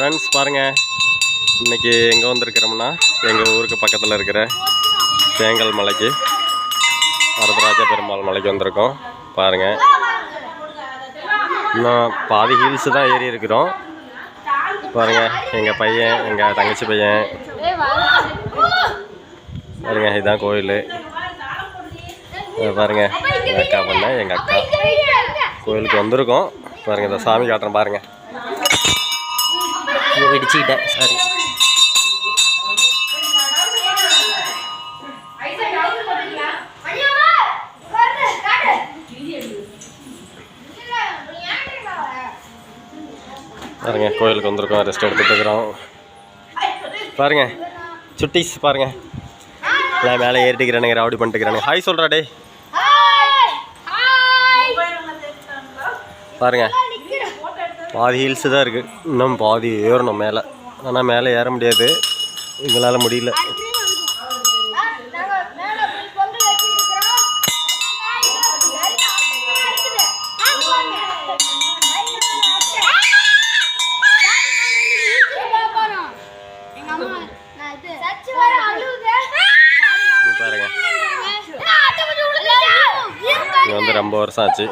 Friends பாருங்கள், இன்றைக்கி எங்கே வந்திருக்கிறோம்னா எங்கள் ஊருக்கு பக்கத்தில் இருக்கிற தேங்கல் மலைக்கு, வரதராஜ பெருமாள் மலைக்கு வந்திருக்கோம். பாருங்கள், இன்னும் பாதி ஹில்ஸு தான் ஏறி இருக்கிறோம். பாருங்கள், எங்கள் பையன், எங்கள் தங்கச்சி பையன். பாருங்கள், இதுதான் கோயில். பாருங்கள், எங்கள் அக்கா பொண்ணு, எங்கள் அக்கா கோயிலுக்கு வந்திருக்கோம். பாருங்கள், இந்த சாமி காட்டுறேன் பாருங்கள். இடிச்சுக்கிட்டேன், சாரி. பாருங்க, கோயிலுக்கு வந்திருக்கோம், ரெஸ்ட் எடுத்துட்டு இருக்கிறோம். பாருங்க சுட்டீஸ், பாருங்க எல்லாம் மேலே ஏறிட்டுக்கிறானுங்க, ராவடி பண்ணிட்டுக்கிறானுங்க. ஹாய் சொல்கிறா டே. பாருங்க, பாதி ஹில்ஸு தான் இருக்குது, இன்னும் பாதி ஏறணும் மேலே. ஆனால் மேலே ஏற முடியாது, எங்களால் முடியல. பாருங்க, இங்கே வந்து ரொம்ப வருஷம் ஆச்சு.